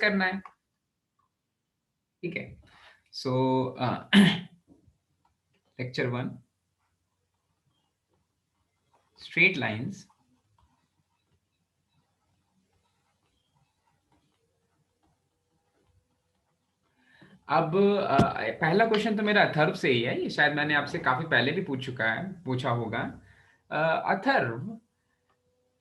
करना है, ठीक है। सो लेक्चर 1, स्ट्रेट लाइंस। अब पहला क्वेश्चन तो मेरा अथर्व से ही है, ये शायद मैंने आपसे काफी पहले भी पूछा होगा। अथर्व,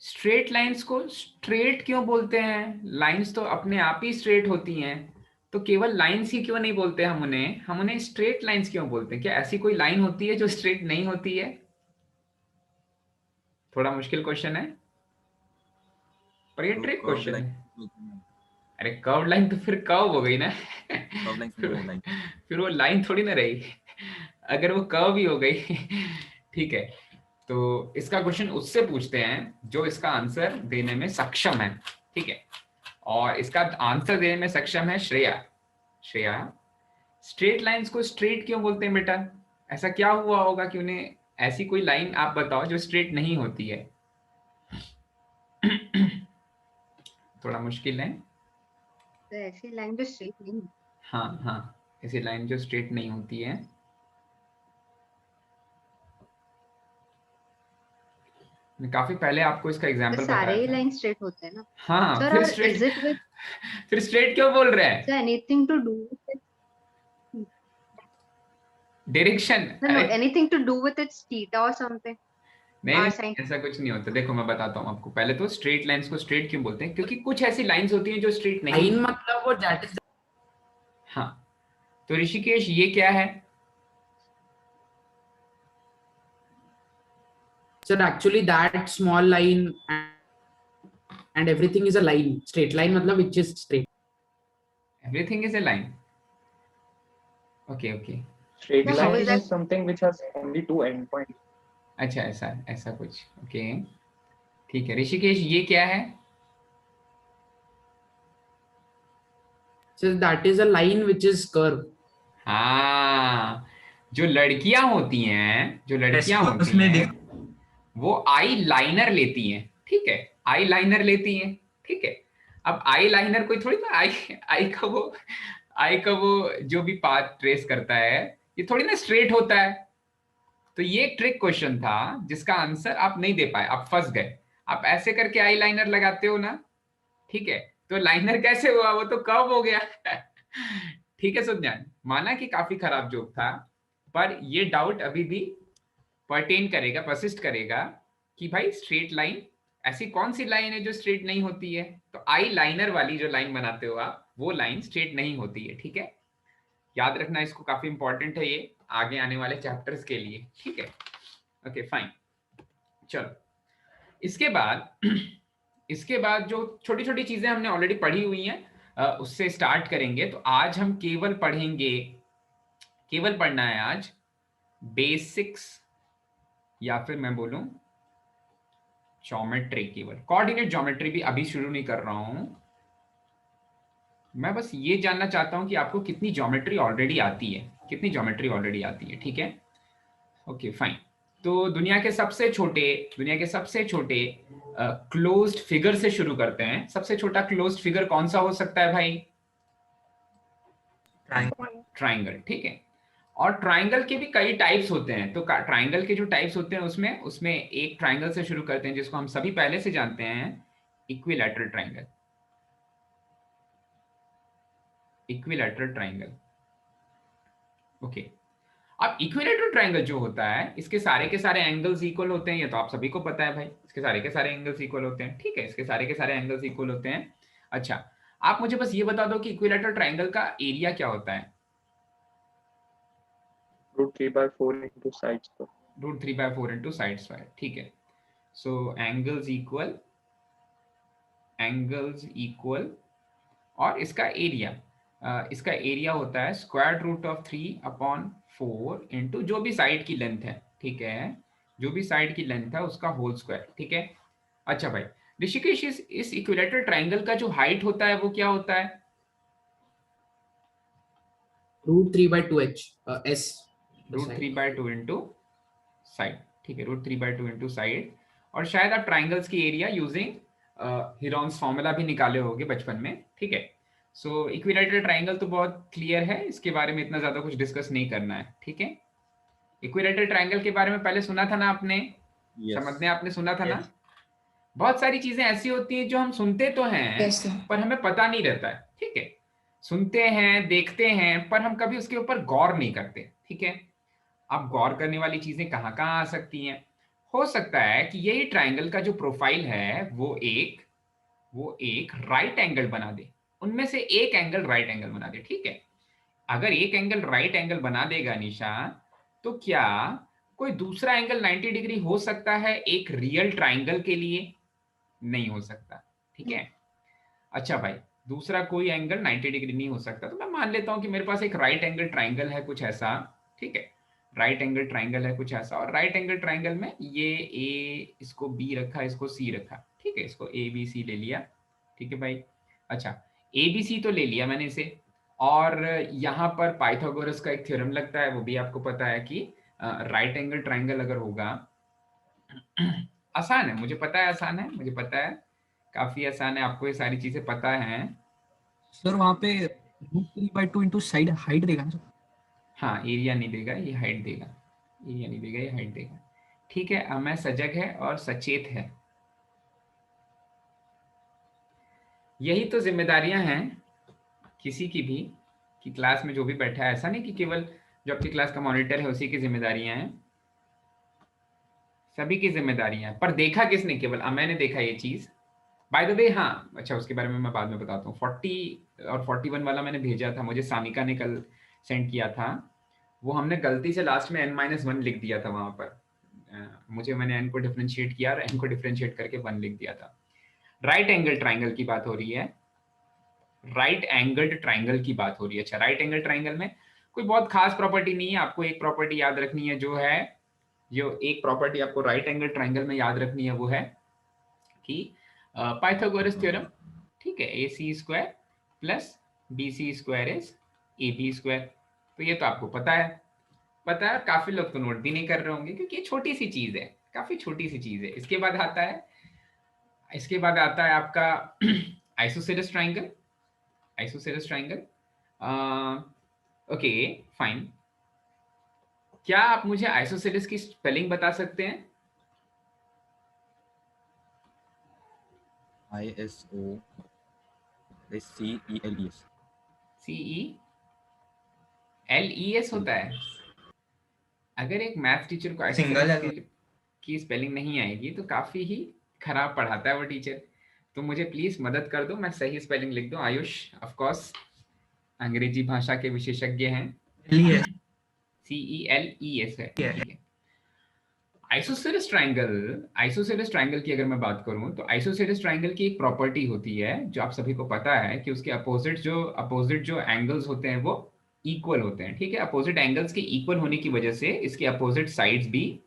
स्ट्रेट लाइंस को स्ट्रेट क्यों बोलते हैं? लाइंस तो अपने आप ही स्ट्रेट होती हैं, तो केवल लाइंस ही क्यों नहीं बोलते हम उन्हें स्ट्रेट लाइंस क्यों बोलते हैं? क्या ऐसी कोई लाइन होती है जो स्ट्रेट नहीं होती है? थोड़ा मुश्किल क्वेश्चन है, पर ये ट्रिक कर्व क्वेश्चन लाइन, है। अरे कर्व लाइन तो फिर कर्व हो गई ना। कर्व लाइन, फिर स्मूथ लाइन। फिर वो लाइन थोड़ी ना रही, अगर वो कर्व ही हो गई। ठीक है, तो इसका क्वेश्चन उससे पूछते हैं जो इसका आंसर देने में सक्षम है, ठीक है। और इसका आंसर देने में सक्षम है श्रेया। श्रेया, स्ट्रेट लाइंस को स्ट्रेट क्यों बोलते हैं बेटा? ऐसा क्या हुआ होगा कि उन्हें ऐसी कोई लाइन आप बताओ जो स्ट्रेट नहीं होती है। थोड़ा मुश्किल है। तो ऐसी लाइन जो स्ट्रेट नहीं। हाँ हाँ, ऐसी लाइन जो स्ट्रेट नहीं होती है। मैं काफी पहले आपको इसका तो एग्जांपल सारे बताया ही था। लाइन स्ट्रेट होते हैं ना हाँ, सर? फिर और स्ट्रेट, इज इट विद फिर स्ट्रेट क्यों बोल रहे हैं? Anything to do with direction? No अरे anything to do with its theta और समथिंग नहीं आर साइन? नहीं, ऐसा कुछ नहीं होता। देखो मैं बताता हूँ आपको। पहले तो स्ट्रेट लाइंस को स्ट्रेट क्यों बोलते हैं? क्योंकि कुछ ऐसी लाइंस होती हैं जो स्ट्रेट नहीं लाइन होती। मतलब वो दैट इज हाँ, तो ऋषिकेश ये क्या है? Sir actually that small line and everything is a line, straight line मतलब which is straight. Everything is a line. Okay okay. Straight So how is line that? is something which has only two endpoints. अच्छा, ऐसा ऐसा कुछ, okay ठीक है। ऋषिकेश ये क्या है? So that is a line which is curve. हाँ, जो लड़कियां होती हैं वो आई लाइनर लेती हैं, ठीक है। आई लाइनर लेती हैं, ठीक है। अब आई लाइनर कोई थोड़ी ना आई आई का वो जो भी पाथ ट्रेस करता है, ये थोड़ी ना स्ट्रेट होता है। तो ये ट्रिक क्वेश्चन था जिसका आंसर आप नहीं दे पाए, आप फंस गए। आप ऐसे करके आई लाइनर लगाते हो ना, ठीक है, तो लाइनर कैसे हुआ? वो तो कर्व हो गया। ठीक है सुज्ञान, माना कि काफी खराब जोक था, पर ये डाउट अभी भी पर्टेन करेगा, परसिस्ट करेगा कि भाई स्ट्रेट लाइन, ऐसी कौन सी लाइन है जो स्ट्रेट नहीं होती है? तो आई लाइनर वाली जो लाइन बनाते हो आप, वो लाइन स्ट्रेट नहीं होती है, ठीक है। याद रखना इसको, काफी इंपॉर्टेंट है ये आगे आने वाले चैप्टर्स के लिए, ठीक है। ओके फाइन, चलो इसके बाद जो छोटी छोटी चीजें हमने ऑलरेडी पढ़ी हुई हैं उससे स्टार्ट करेंगे। तो आज हम केवल पढ़ना है आज बेसिक्स, या फिर मैं बोलूं ज्योमेट्री। केवल कोऑर्डिनेट ज्योमेट्री भी अभी शुरू नहीं कर रहा हूं मैं, बस ये जानना चाहता हूं कि आपको कितनी ज्योमेट्री ऑलरेडी आती है, ठीक है। Okay fine. तो दुनिया के सबसे छोटे क्लोज्ड फिगर से शुरू करते हैं। सबसे छोटा क्लोज्ड फिगर कौन सा हो सकता है भाई? ट्राइंगल, ठीक है। और ट्राइंगल के भी कई टाइप्स होते हैं। तो ट्राइंगल के जो टाइप्स होते हैं उसमें एक ट्राइंगल से शुरू करते हैं जिसको हम सभी पहले से जानते हैं, इक्विलैटरल ट्राइंगल। ओके, अब इक्विलैटरल ट्राइंगल जो होता है, इसके सारे के सारे एंगल्स इक्वल होते हैं, ये तो आप सभी को पता है भाई। इसके सारे के सारे एंगल्स इक्वल होते हैं, ठीक है, इसके सारे के सारे एंगल्स इक्वल होते हैं। अच्छा, आप मुझे बस ये बता दो कि इक्विलैटरल ट्राइंगल का एरिया क्या होता है? √3/4 into side square. √3/4 into side square, ठीक है। सो एंगल्स इक्वल और इसका एरिया होता है √3/4 इंटू जो भी साइड की लेंथ है, ठीक है, जो भी साइड की लेंथ है उसका होल स्क्वायर, ठीक है। अच्छा भाई ऋषिकेश, इस इक्विलैटरल ट्राइंगल का जो हाइट होता है वो क्या होता है? √3/2h s. √3/2 इंटू साइड, ठीक है, √3/2 इंटू साइड। और शायद आप ट्राइंगल्स की एरिया यूजिंग हीरोन्स फॉर्मूला भी निकाले होंगे बचपन में, ठीक है। सो इक्विलैटरल ट्राइंगल तो बहुत क्लियर है, इसके बारे में इतना ज्यादा कुछ डिस्कस नहीं करना है, ठीक है। इक्विलैटरल ट्राइंगल के बारे में पहले सुना था ना आपने? समझने आपने सुना था ना? बहुत सारी चीजें ऐसी होती हैं जो हम सुनते तो हैं पर हमें पता नहीं रहता है, ठीक है। सुनते हैं, देखते हैं, पर हम कभी उसके ऊपर गौर नहीं करते, ठीक है। अब गौर करने वाली चीजें कहाँ कहाँ आ सकती हैं? हो सकता है कि यही ट्राइंगल का जो प्रोफाइल है वो एक राइट एंगल बना दे, उनमें से एक एंगल राइट एंगल बना दे, ठीक है। अगर एक एंगल राइट एंगल बना देगा निशा, तो क्या कोई दूसरा एंगल 90 डिग्री हो सकता है एक रियल ट्राइंगल के लिए? नहीं हो सकता, ठीक है। अच्छा भाई, दूसरा कोई एंगल 90 डिग्री नहीं हो सकता, तो मैं मान लेता हूं कि मेरे पास एक राइट एंगल ट्राइंगल है कुछ ऐसा, ठीक है। राइट एंगल ट्राइंगल है कुछ ऐसा, और राइट एंगल ट्राइंगल में ये ए, इसको बी रखा, इसको सी रखा, ठीक है। इसको ए बी सी ले लिया, ठीक है भाई। अच्छा, ए बी सी तो ले लिया मैंने इसे, और यहाँ पर पाइथागोरस का एक थ्योरम लगता है, वो भी आपको पता है कि राइट एंगल ट्राइंगल अगर होगा, आसान है, मुझे पता है आसान है, मुझे पता है काफी आसान है, आपको ये सारी चीजें पता है। सर वहाँ पे √3/2 इंटू साइड हाइट देगा ना सर? हाँ, एरिया नहीं देगा, ये हाइट देगा, एरिया नहीं देगा, ये हाइट देगा, ठीक है। अमय सजग है और सचेत है, यही तो जिम्मेदारियां हैं किसी की भी, कि क्लास में जो भी बैठा है, ऐसा नहीं कि केवल जो आपकी क्लास का मॉनिटर है उसी की जिम्मेदारियां हैं, सभी की जिम्मेदारियां हैं। पर देखा किसने? केवल अमय ने देखा ये चीज। बाय द वे, हाँ, अच्छा, उसके बारे में मैं बाद में बताता हूँ। 40 और 41 वाला मैंने भेजा था, मुझे सानिका ने कल सेंड किया था, वो हमने गलती से लास्ट में n-1 लिख दिया था वहां पर। मैंने n को डिफरेंशिएट किया और n को डिफरेंशिएट करके 1 लिख दिया था। राइट एंगल ट्राइंगल की बात हो रही है, राइट एंगल्ड ट्राइंगल की बात हो रही है। अच्छा, राइट एंगल ट्राइंगल में कोई बहुत खास प्रॉपर्टी नहीं है, आपको एक प्रॉपर्टी याद रखनी है, जो एक प्रॉपर्टी आपको राइट एंगल ट्राइंगल में याद रखनी है, वो है कि पाइथागोरस थ्योरम, ठीक है, AC² plus BC² is AB²। तो ये तो आपको पता है, काफी लोग तो नोट भी नहीं कर रहे होंगे, क्योंकि ये छोटी सी चीज है, काफी छोटी सी चीज है। इसके बाद आता है आपका आइसोसेलेस ट्राइंगल। Okay, fine. क्या आप मुझे आइसोसेलेस की स्पेलिंग बता सकते हैं? ISOSCELES। CELES होता है। अगर एक मैथ टीचर को आइसोसेलेस की स्पेलिंग नहीं आएगी तो काफी ही खराब पढ़ाता है वो टीचर। तो मुझे प्लीज मदद कर दो, मैं सही स्पेलिंग लिख दूं। आयुष ऑफ कोर्स अंग्रेजी भाषा के विशेषज्ञ हैं। CELES है, ठीक है। आइसोसेलेस ट्राइंगल की अगर मैं बात करूं तो आइसोसेलेस ट्राइंगल की एक प्रॉपर्टी होती है जो आप सभी को पता है कि उसके अपोजिट जो एंगल्स होते हैं वो इक्वल होते हैं, ठीक है। अपोजिट एंगल्स के इक्वल होने की वजह से इसके अपोजिट साइड्स भी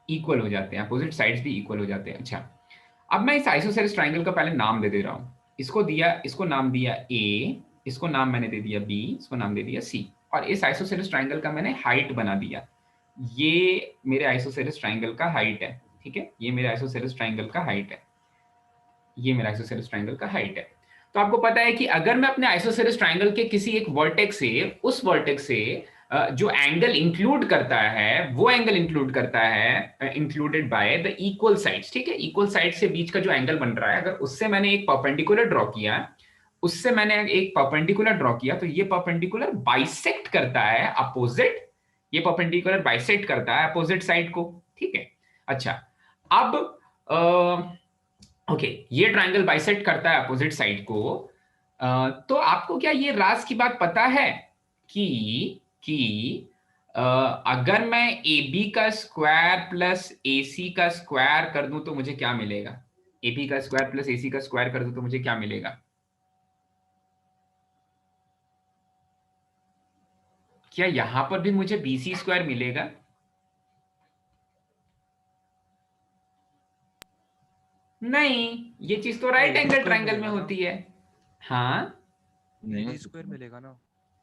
इक्वल हो जाते हैं, अच्छा, अब मैं इस आइसोसेलेस ट्राइंगल का पहले नाम दे रहा हूं। इसको नाम दिया A, इसको नाम मैंने दे दिया B, इसको नाम दे दिया C, और इस आइसोसेलेस ट्राइंगल का मैंने हाइट बना दिया। ये मेरे आइसोसेलेस ट्राइंगल का हाइट है, ठीक है। ये मेरे आइसोसेलेस ट्राइंगल का हाइट है। तो आपको पता है कि अगर मैं अपने आइसोसेलेस ट्राइंगल के किसी एक वर्टेक्स से जो एंगल इंक्लूड करता है, वो angle included by the equal sides, ठीक है। इक्वल साइड से बीच का जो एंगल बन रहा है, अगर उससे मैंने एक परपेंडिकुलर ड्रॉ किया, तो ये परपेंडिकुलर बाइसेक्ट करता है अपोजिट साइड को, ठीक है। अच्छा, अब ओके, ये ट्राइंगल बाइसेक्ट करता है अपोजिट साइड को। तो आपको क्या ये राज की बात पता है कि अगर मैं AB का स्क्वायर प्लस AC का स्क्वायर कर दूं तो मुझे क्या मिलेगा? AB का स्क्वायर प्लस AC का स्क्वायर कर दूं तो मुझे क्या मिलेगा? क्या यहां पर भी मुझे BC² मिलेगा? नहीं, ये चीज तो राइट एंगल ट्राइंगल में होती है। हाँ, AD² मिलेगा ना?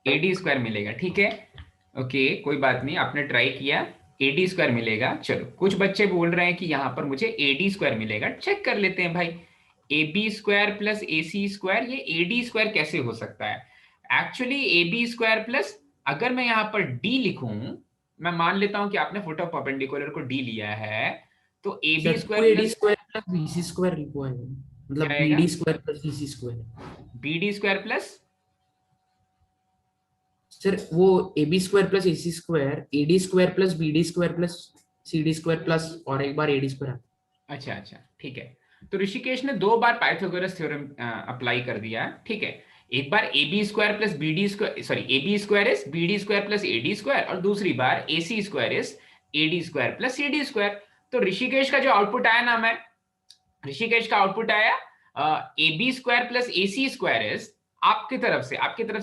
AD² मिलेगा, ठीक है। ओके, कोई बात नहीं, आपने ट्राई किया, AD² मिलेगा। चलो, कुछ बच्चे बोल रहे हैं कि यहाँ पर मुझे AD² मिलेगा, चेक कर लेते हैं भाई। AB square plus AC square, ये AD स्क्वायर कैसे हो सकता है? एक्चुअली AB स्क्वायर प्लस, अगर मैं यहाँ पर D लिखूं, मैं मान लेता हूं कि आपने फुट ऑफ परपेंडिकुलर को D लिया है, तो AB sir square 2AD plus square plus BC square लिखो है, क्या मतलब आएगा? BD square plus BC square. BD square plus, sir वो AB square plus AC square, AD square plus BD square plus CD square plus और एक बार AD square. अच्छा अच्छा ठीक है। तो ऋषिकेश ने 2 बार पाइथागोरस थ्योरम अप्लाई कर दिया है, ठीक है। एक बार AB square plus BD square, sorry AB square is BD square plus AD square, और दूसरी बार AC square is AD square plus CD square. तो ऋषिकेश का जो आउटपुट आया ना, मैं ऋषिकेश का आउटपुट आया AB square plus AC square is, आपकी तरफ से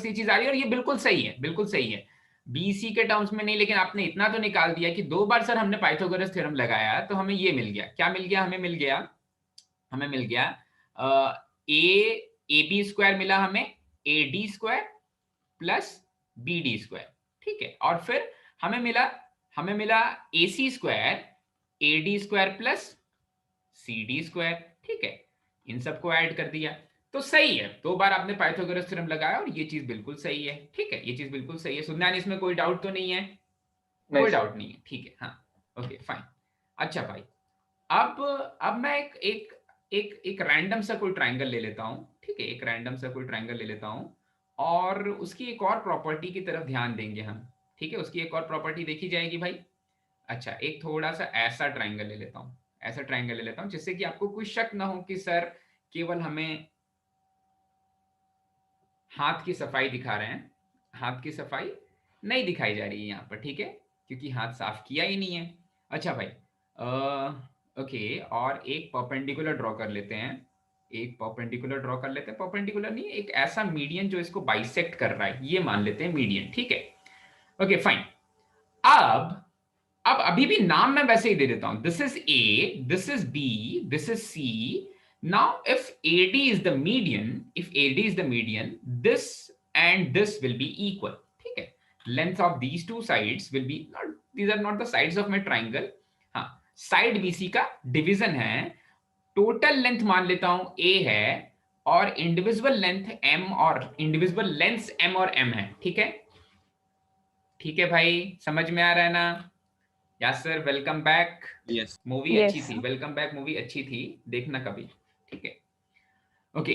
ये चीज आ रही है, और ये बिल्कुल सही है, बिल्कुल सही है। BC के टर्म्स में नहीं, लेकिन आपने इतना तो निकाल दिया कि 2 बार सर हमने पाइथागोरस थ्योरम लगाया, तो हमें ये मिल गया। क्या मिल गया? हमें मिल गया AB स्क्वायर मिला हमें, AD square plus BD square, ठीक है। और फिर हमें मिला AC square AD square plus CD square, ठीक है। इन सबको ऐड कर दिया, तो सही है। 2 बार आपने पाइथागोरस थ्योरम लगाया और ये चीज बिल्कुल सही है, ठीक है। ये चीज बिल्कुल सही है। सुज्ञान, इसमें कोई डाउट तो नहीं है? नहीं कोई सर। डाउट नहीं है, ठीक है, हाँ, ओके फाइन। अच्छा भाई, अब मैं एक रैंडम सा कोई ट्रायंगल ले लेता हूं, ठीक है। एक रैंडम सा कोई ट्रायंगल ले लेता हूं, और उसकी एक और प्रॉपर्टी की तरफ ध्यान देंगे हम, ठीक है। उसकी एक और प्रॉपर्टी देखी जाएगी भाई। अच्छा, एक थोड़ा सा ऐसा ट्रायंगल ले लेता हूं, ऐसा ट्रायंगल ले लेता हूं जिससे कि आपको कोई शक ना हो कि सर केवल हमें हाथ की सफाई दिखा रहे हैं। हाथ की सफाई नहीं दिखाई जा रही है यहाँ पर, ठीक है, क्योंकि हाथ साफ किया ही नहीं है। अच्छा भाई, ओके, और एक परपेंडिकुलर ड्रॉ कर लेते हैं। परपेंडिकुलर नहीं, एक ऐसा मीडियन जो इसको बाइसेक्ट कर रहा है, ये मान लेते हैं मीडियन, ठीक है। Okay fine. अब अभी भी नाम मैं वैसे ही दे देता हूं, this is A, this is B, this is C। Now if AD is the median, this and this will be equal, ठीक है। Length of these two sides will be not, these are not the sides of my triangle, हाँ, side BC का division है। Total length मान लेता हूं A है, और इंडिविजुअल लेंथ M और इंडिविजुअल लेंथ्स M और M है, ठीक है। ठीक है भाई, समझ में आ रहा है ना? Yes sir, welcome back. Yes. Movie Yes. अच्छी थी, वेलकम बैक मूवी अच्छी थी, देखना कभी, ठीक है। Okay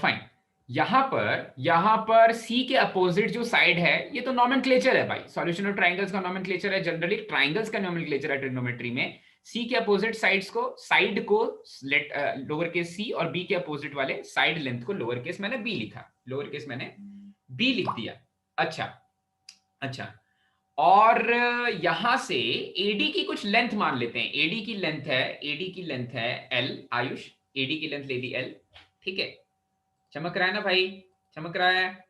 fine. यहाँ पर C के अपोजिट जो साइड है, ये तो नॉमेनक्लेचर है भाई, सॉल्यूशन ऑफ ट्रायंगल्स का नॉमेनक्लेचर है, जनरली ट्रायंगल्स का नॉमेनक्लेचर है ट्रिग्नोमेट्री में। C के अपोजिट साइड को लोअर केस C, और B के अपोजिट वाले साइड लेंथ को लोअर केस मैंने B लिखा, लोअर केस मैंने B लिख दिया। अच्छा, और यहां से AD की कुछ लेंथ मान लेते हैं। AD की लेंथ है L, आयुष, AD की लेंथ ले ली L, ठीक है। चमक रहा है ना भाई? चमक रहा है?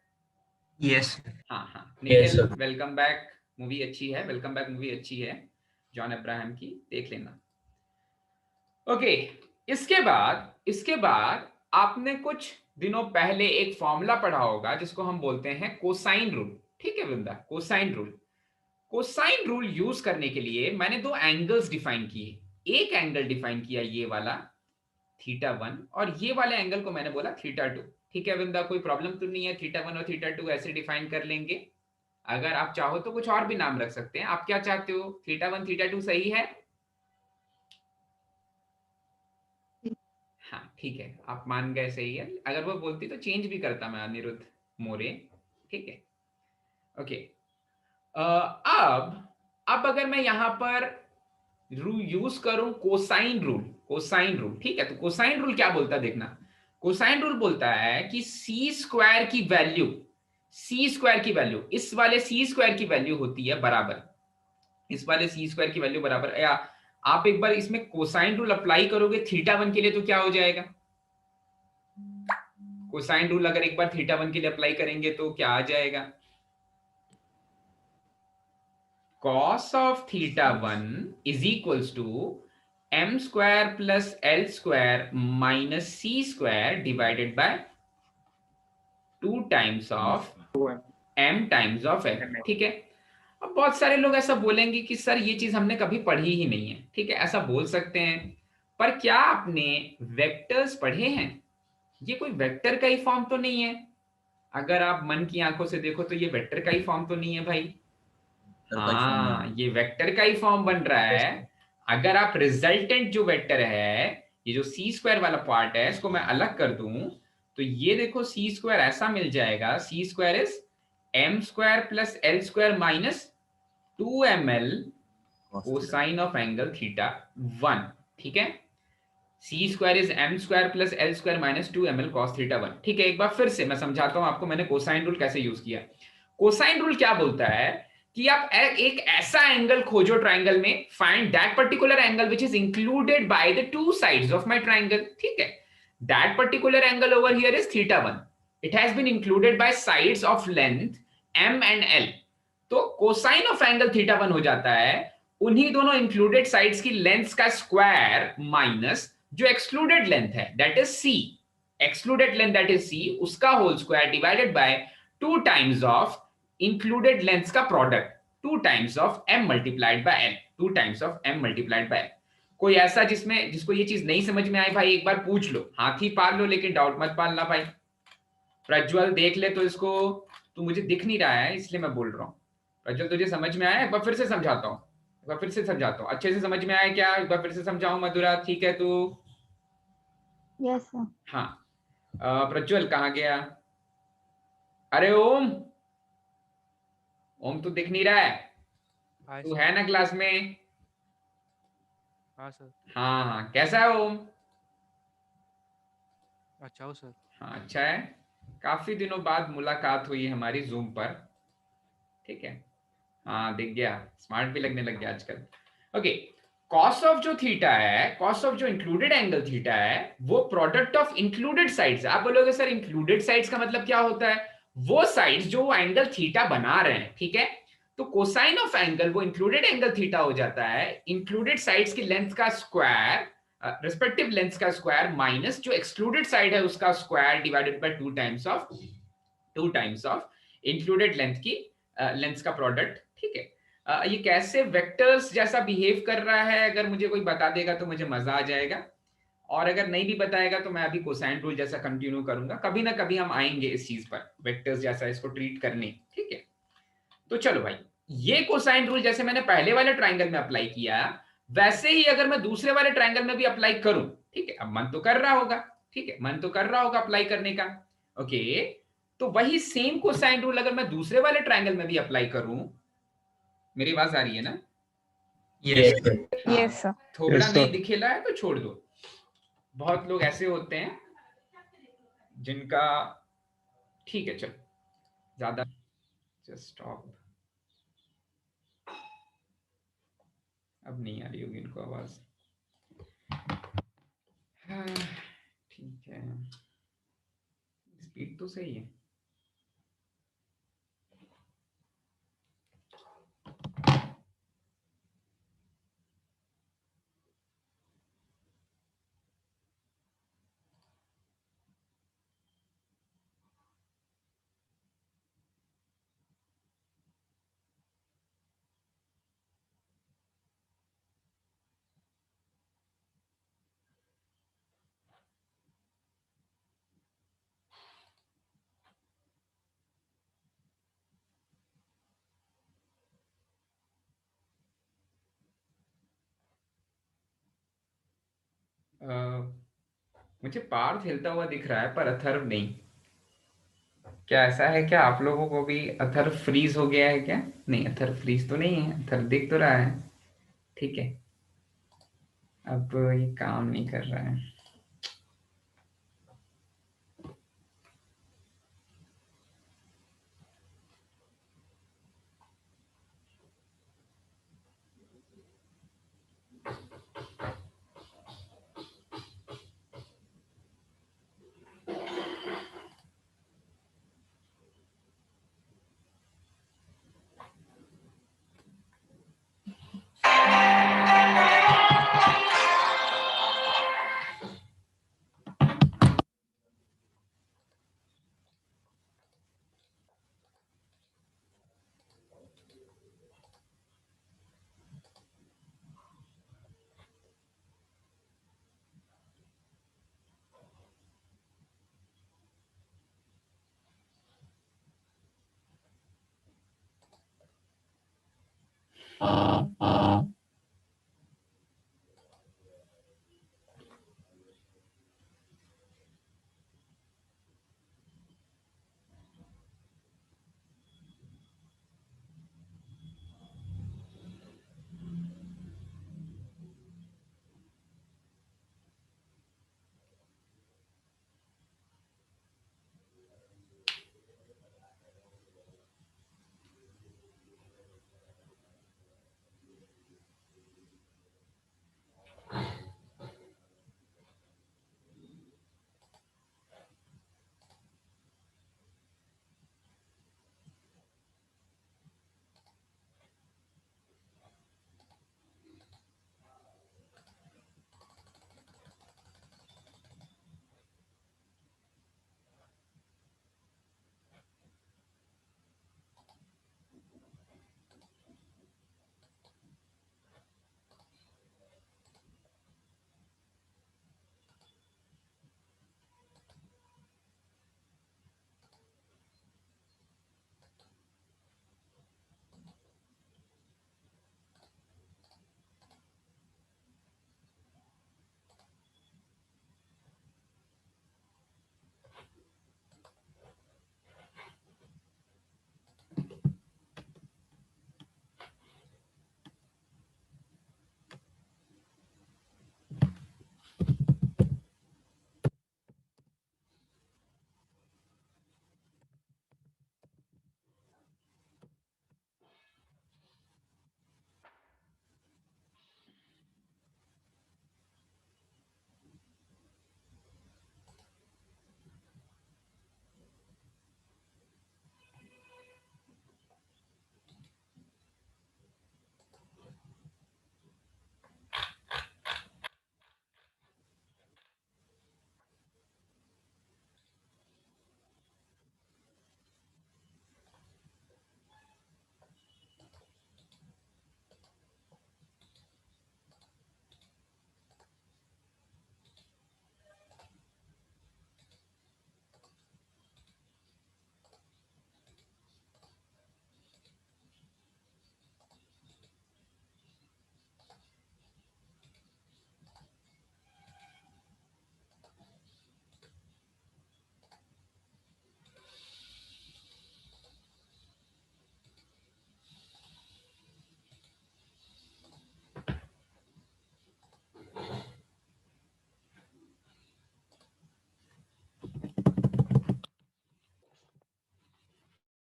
यस। हाँ, Yes, Nikhil, sir. Welcome back movie अच्छी है, वेलकम बैक मूवी अच्छी है, जॉन अब्राहम की, देख लेना। ओके, इसके बाद आपने कुछ दिनों पहले एक फॉर्मूला पढ़ा होगा जिसको हम बोलते हैं कोसाइन रूल, ठीक है वृंदा, कोसाइन रूल यूज करने के लिए मैंने 2 एंगल्स डिफाइन किए। एक एंगल डिफाइन किया ये वाला θ1, और ये वाले एंगल को मैंने बोला θ2, ठीक है वृंदा, कोई प्रॉब्लम तो नहीं है? θ1 और θ2 ऐसे डिफाइन कर लेंगे। अगर आप चाहो तो कुछ और भी नाम रख सकते हैं। आप क्या चाहते हो? θ1 θ2 सही है? हाँ ठीक है, आप मान गए, सही है। अगर वो बोलती तो चेंज भी करता मैं, अनिरुद्ध मोरे, ठीक है। ओके, अब अगर मैं यहां पर यूज करूं कोसाइन रूल, ठीक है। तो कोसाइन रूल क्या बोलता है देखना। कोसाइन रूल बोलता है कि सी स्क्वायर की वैल्यू इस वाले सी स्क्वायर की वैल्यू होती है बराबर, इस वाले सी स्क्वायर की वैल्यू बराबर, या आप एक बार इसमें कोसाइन रूल अप्लाई करोगे θ1 के लिए तो क्या हो जाएगा? कोसाइन रूल अगर एक बार θ1 के लिए अप्लाई करेंगे तो क्या आ जाएगा? cos of θ1 is equals to m square plus l square minus c square divided by 2 times of 2m m times of l, ठीक है। अब बहुत सारे लोग ऐसा बोलेंगे कि सर ये चीज हमने कभी पढ़ी ही नहीं है, ठीक है, ऐसा बोल सकते हैं। पर क्या आपने वेक्टर्स पढ़े हैं? ये कोई वेक्टर का ही फॉर्म तो नहीं है। अगर आप मन की आंखों से देखो तो ये वेक्टर का ही फॉर्म तो नहीं है भाई। हाँ, ये वेक्टर का ही फॉर्म बन रहा है। अगर आप रिजल्टेंट जो वेक्टर है, ये जो सी स्क्वायर वाला पार्ट है, इसको मैं अलग कर दूं तो ये देखो सी स्क्वायर ऐसा मिल जाएगा, C square is M square plus L square minus 2ml cosine of angle theta 1। ठीक है, C square is M square plus L square minus 2ml cos theta 1। ठीक है, एक बार फिर से मैं समझाता हूं आपको मैंने कोसाइन रूल कैसे यूज किया। कोसाइन रूल क्या बोलता है कि आप एक ऐसा एंगल खोजो ट्राइंगल में, find that particular angle which is included by the two sides of my triangle. ठीक है, that particular angle over here is theta 1, it has been included by sides of length m and l। तो cosine of angle theta 1 हो जाता है उन्हीं दोनों included sides की length का स्क्वायर माइनस जो एक्सक्लूडेड लेंथ है that is c, excluded length that is c, उसका whole square divided by 2 times of included lengths का product, 2 times of m multiplied by l, 2 times of m multiplied by l। कोई ऐसा जिसको ये चीज नहीं समझ में आए भाई एक बार पूछ लो, हाथी पाल लो लेकिन डाउट मत पालना भाई। प्रज्वल देख ले तो इसको, तू मुझे दिख नहीं रहा है इसलिए मैं बोल रहा हूँ। प्रज्वल तुझे समझ में आया? एक बार फिर से समझाता हूँ, एक बार फिर से समझाता हूँ। अच्छे से समझ में आया क्या? एक बार फिर से समझाऊं मधुरा? ठीक है तू? Yes sir. हाँ, प्रज्वल कहाँ गया? अरे ओम, ओम तू दिख नहीं रहा है? तू है ना क्लास में? हाँ सर। हाँ हाँ, कैसा है ओम? अच्छा हो सर। हाँ अच्छा है, काफी दिनों बाद मुलाकात हुई हमारी जूम पर। ठीक है, हाँ दिख गया, स्मार्ट भी लगने लग गया आजकल। ओके, कॉस ऑफ जो थीटा है, कॉस ऑफ जो इंक्लूडेड एंगल थीटा है, वो प्रोडक्ट ऑफ इंक्लूडेड साइड्स। आप बोलोगे सर इंक्लूडेड साइड्स का मतलब क्या होता है? वो साइड्स जो एंगल थीटा बना रहे हैं। ठीक है, तो कोसाइन ऑफ एंगल वो इंक्लूडेड एंगल थीटा हो जाता है इंक्लूडेड साइड्स की लेंथ का स्क्वायर, रिस्पेक्टिव लेंथ का स्क्वायर माइनस जो एक्सक्लूडेड साइड है उसका square divided by 2 times of included length की लेंथ का प्रोडक्ट। ठीक है, ये कैसे वेक्टर्स जैसा बिहेव कर रहा है अगर मुझे कोई बता देगा तो मुझे मजा आ जाएगा, और अगर नहीं भी बताएगा तो मैं अभी कोसाइन रूल जैसा कंटिन्यू करूंगा। कभी ना कभी हम आएंगे इस चीज पर, वेक्टर्स जैसा इसको ट्रीट करने। ठीक है, तो चलो भाई, ये कोसाइन रूल जैसे मैंने पहले वाले ट्राइंगल में अप्लाई किया वैसे ही अगर मैं दूसरे वाले ट्राइंगल में भी अप्लाई करूं। ठीक है, अब मन तो कर रहा होगा, ठीक है, मन तो कर रहा होगा अप्लाई करने का। ओके, तो वही सेम कोसाइन रूल अगर मैं दूसरे वाले ट्राइंगल में भी अप्लाई करूं, मेरी आवाज आ रही है ना? Yes sir. थोड़ा नहीं दिखेला है तो छोड़ दो। बहुत लोग ऐसे होते हैं जिनका, ठीक है चलो ज्यादा, जस्ट स्टॉप। अब नहीं आ रही होगी इनको आवाज। हाँ, ठीक है, स्पीड तो सही है। मुझे पार्थ हिलता हुआ दिख रहा है पर अथर्व नहीं। क्या ऐसा है क्या आप लोगों को भी अथर्व फ्रीज हो गया है क्या? नहीं, अथर्व फ्रीज तो नहीं है, अथर्व दिख तो रहा है। ठीक है, अब ये काम नहीं कर रहा है।